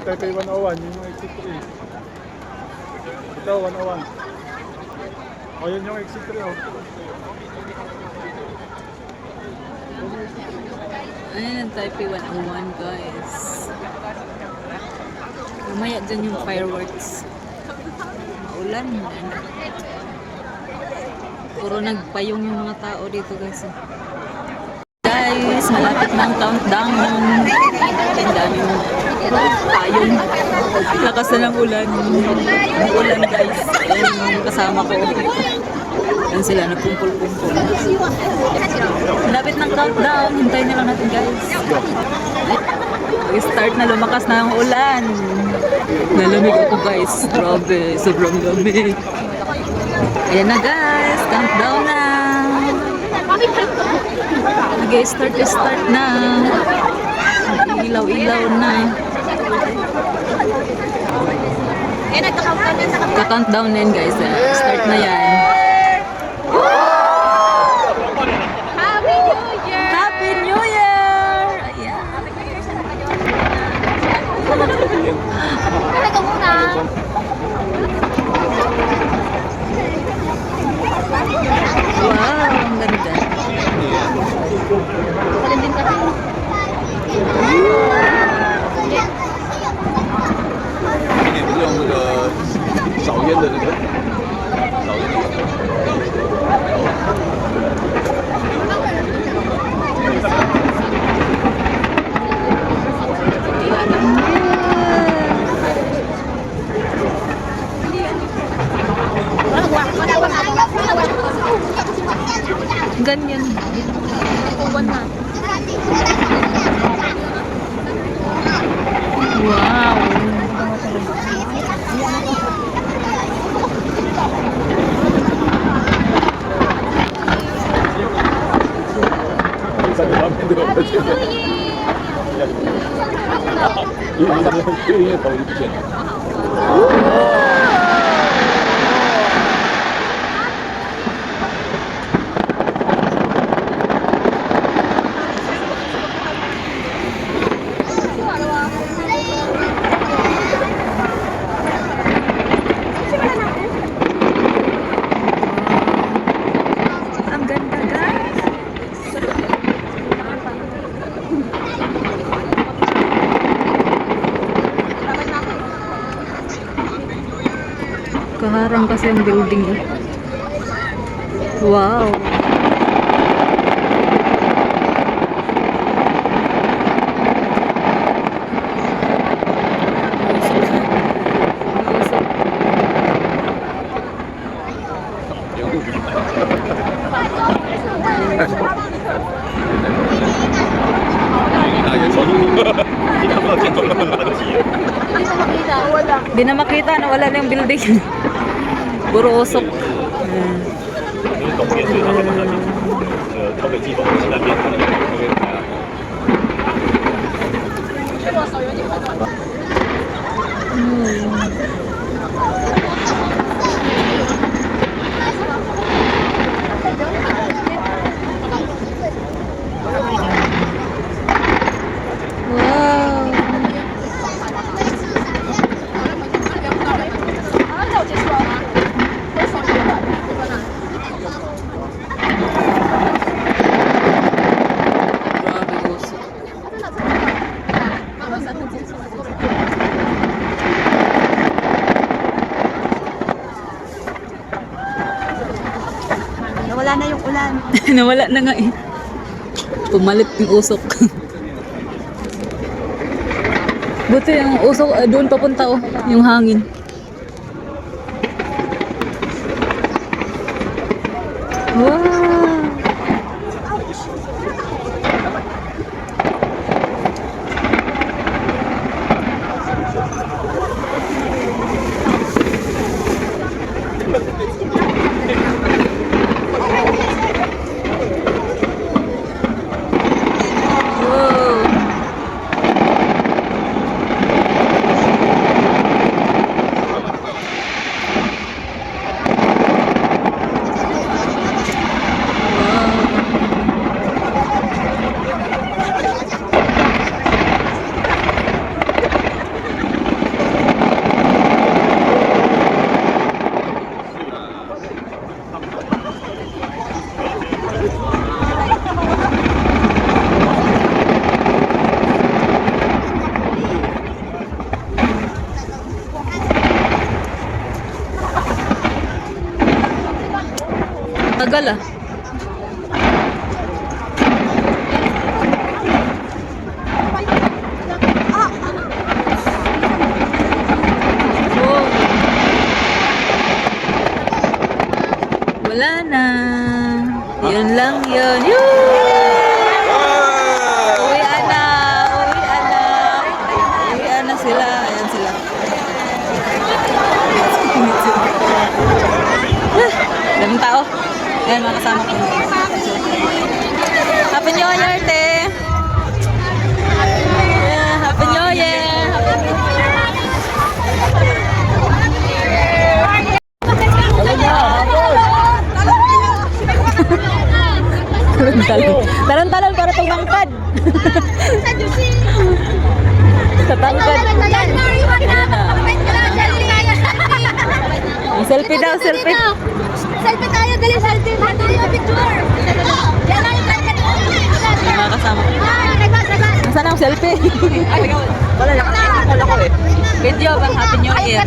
Taipei 101, yun yung exit 3. Ito, 101. O, yun yung exit 3, oh. Ayan ang Taipei 101, guys. Mamaya dyan yung fireworks. Ulan. Puro nagpayong yung mga tao dito, guys. Guys, malapit na ang countdown. Ang dami mo payong. Lakas na ng ulan. Ulan, guys. Ayan yung kasama ko. Yan sila, nagkumpul-kumpul. Malapit ng countdown. Hintayin na lang natin, guys. Start na, lumakas na ang ulan. Nalamig ako, guys. Grabe, sobrang lamig. Ayan na, guys. Countdown na. Nag-start na. Ilaw-ilaw na. Ka-countdown na yan, guys. Start na yan. Happy New Year! Ayan. Talaga muna. Wow, ang ganda. Galing din kasi. 今年不是用那个扫烟的那个扫烟的。Ganyan. Wow. Ang ganda, guys. Kaharang kasi ang building. Wow. Di na makita, nawala na yung building. Puro usok. Nawala na yung ulan. Nawala na nga eh. Pumalit yung usok. Buti yung usok doon papunta oh, yung hangin. Wow! tagal ah. Oh. Wala na. Yun lang yun. Uwian na. Uwian na. Uwian na sila. Ayan sila. Daming tao. Ayan, mga kasama ko. Happy New Year, te! Yeah, Happy New Year! Talon-talon para tumangkad. Sa tangkad. Selfie daw, selfie. Selfie tayo, dali selfie. Tayo picture. Yan ang Mga kasama. Nasaan ang selfie? Wala na. Wala ko eh. Video bang Happy New Year?